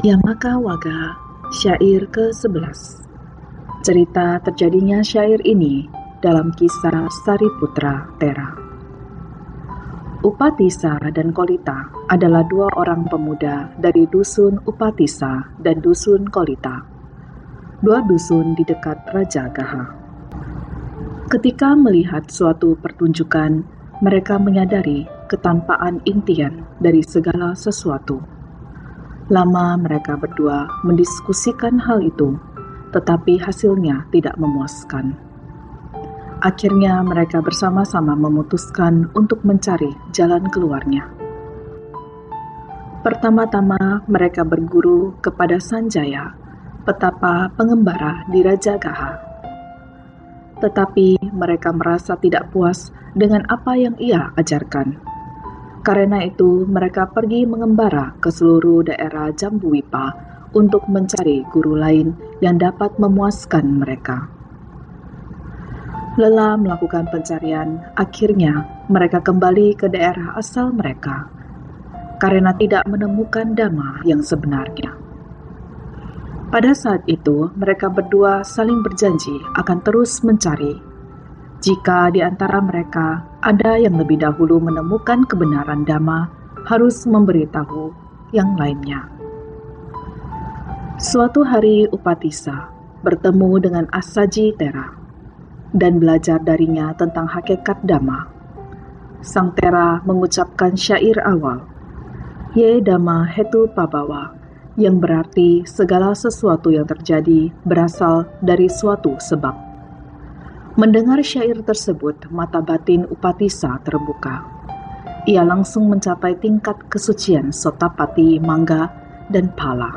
Yamaka Waga, syair ke-11. Cerita terjadinya syair ini dalam kisah Sariputra Tera. Upatisa dan Kolita adalah dua orang pemuda dari dusun Upatisa dan dusun Kolita, dua dusun di dekat Raja Gaha. Ketika melihat suatu pertunjukan, mereka menyadari ketampaan intian dari segala sesuatu. Lama mereka berdua mendiskusikan hal itu, tetapi hasilnya tidak memuaskan. Akhirnya mereka bersama-sama memutuskan untuk mencari jalan keluarnya. Pertama-tama mereka berguru kepada Sanjaya, petapa pengembara di Raja Gaha. Tetapi mereka merasa tidak puas dengan apa yang ia ajarkan. Karena itu, mereka pergi mengembara ke seluruh daerah Jambuwipa untuk mencari guru lain yang dapat memuaskan mereka. Lelah melakukan pencarian, akhirnya mereka kembali ke daerah asal mereka, karena tidak menemukan dhamma yang sebenarnya. Pada saat itu, mereka berdua saling berjanji akan terus mencari. Jika di antara mereka ada yang lebih dahulu menemukan kebenaran dhamma, harus memberitahu yang lainnya. Suatu hari Upatisa bertemu dengan Asaji Tera dan belajar darinya tentang hakikat dhamma. Sang Tera mengucapkan syair awal, Ye Dhamma Hetu Pabawa, yang berarti segala sesuatu yang terjadi berasal dari suatu sebab. Mendengar syair tersebut, mata batin Upatisa terbuka. Ia langsung mencapai tingkat kesucian Sotapati, Mangga, dan Pala.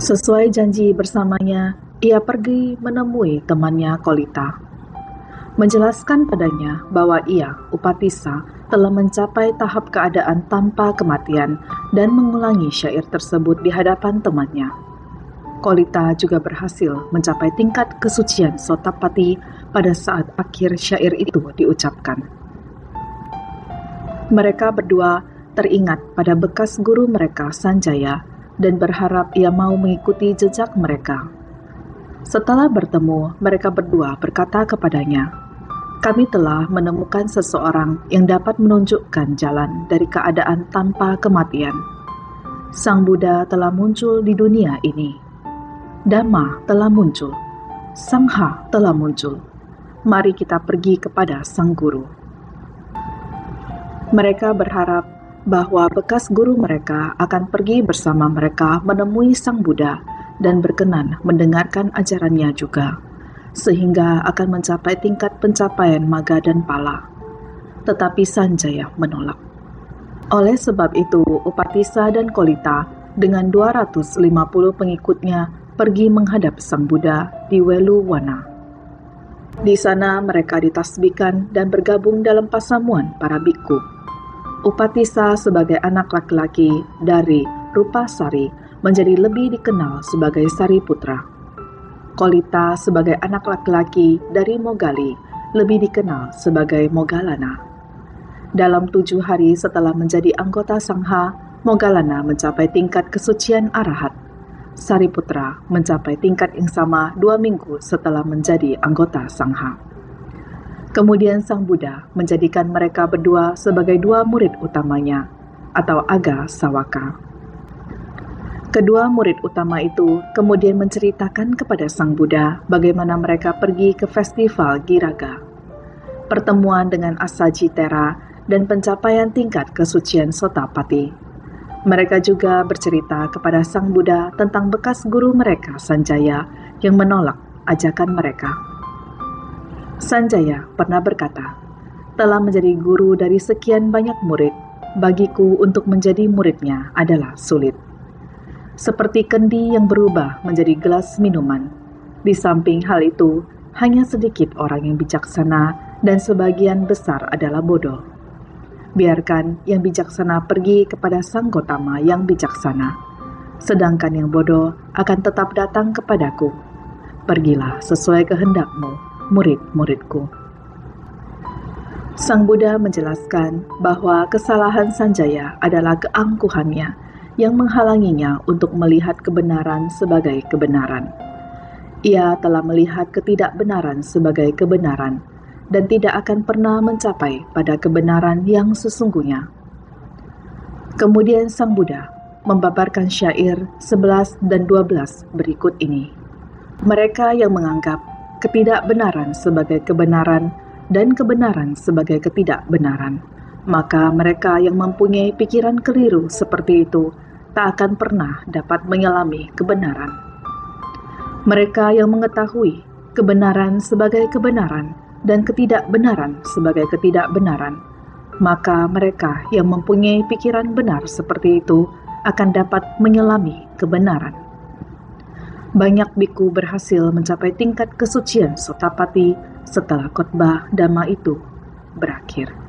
Sesuai janji bersamanya, ia pergi menemui temannya Kolita, menjelaskan padanya bahwa ia, Upatisa, telah mencapai tahap keadaan tanpa kematian dan mengulangi syair tersebut di hadapan temannya. Kolita juga berhasil mencapai tingkat kesucian Sotapati pada saat akhir syair itu diucapkan. Mereka berdua teringat pada bekas guru mereka Sanjaya dan berharap ia mau mengikuti jejak mereka. Setelah bertemu, mereka berdua berkata kepadanya, "Kami telah menemukan seseorang yang dapat menunjukkan jalan dari keadaan tanpa kematian. Sang Buddha telah muncul di dunia ini. Dhamma telah muncul, Sangha telah muncul. Mari kita pergi kepada Sang Guru." Mereka berharap bahwa bekas guru mereka akan pergi bersama mereka menemui Sang Buddha dan berkenan mendengarkan ajarannya juga, sehingga akan mencapai tingkat pencapaian Magga dan Pala. Tetapi Sanjaya menolak. Oleh sebab itu, Upatisa dan Kolita dengan 250 pengikutnya pergi menghadap Sang Buddha di Weluwana. Di sana mereka ditasbihkan dan bergabung dalam pasamuan para bikku. Upatisa sebagai anak laki-laki dari Rupasari menjadi lebih dikenal sebagai Sariputra. Kolita sebagai anak laki-laki dari Mogali lebih dikenal sebagai Moggallana. Dalam 7 hari setelah menjadi anggota Sangha, Moggallana mencapai tingkat kesucian arahat. Sariputra mencapai tingkat yang sama 2 minggu setelah menjadi anggota Sangha. Kemudian Sang Buddha menjadikan mereka berdua sebagai 2 murid utamanya, atau Aga Sawaka. Kedua murid utama itu kemudian menceritakan kepada Sang Buddha bagaimana mereka pergi ke festival Giraga, pertemuan dengan Asaji Tera, dan pencapaian tingkat kesucian Sotapati. Mereka juga bercerita kepada Sang Buddha tentang bekas guru mereka Sanjaya yang menolak ajakan mereka. Sanjaya pernah berkata, "Telah menjadi guru dari sekian banyak murid, bagiku untuk menjadi muridnya adalah sulit. Seperti kendi yang berubah menjadi gelas minuman. Di samping hal itu, hanya sedikit orang yang bijaksana dan sebagian besar adalah bodoh. Biarkan yang bijaksana pergi kepada Sang Gotama yang bijaksana, sedangkan yang bodoh akan tetap datang kepadaku. Pergilah sesuai kehendakmu, murid-muridku." Sang Buddha menjelaskan bahwa kesalahan Sanjaya adalah keangkuhannya yang menghalanginya untuk melihat kebenaran sebagai kebenaran. Ia telah melihat ketidakbenaran sebagai kebenaran dan tidak akan pernah mencapai pada kebenaran yang sesungguhnya. Kemudian Sang Buddha membabarkan syair 11 dan 12 berikut ini. Mereka yang menganggap ketidakbenaran sebagai kebenaran dan kebenaran sebagai ketidakbenaran, maka mereka yang mempunyai pikiran keliru seperti itu tak akan pernah dapat menyelami kebenaran. Mereka yang mengetahui kebenaran sebagai kebenaran dan ketidakbenaran sebagai ketidakbenaran, maka mereka yang mempunyai pikiran benar seperti itu akan dapat menyelami kebenaran. Banyak biku berhasil mencapai tingkat kesucian Sotapati setelah khotbah Dhamma itu berakhir.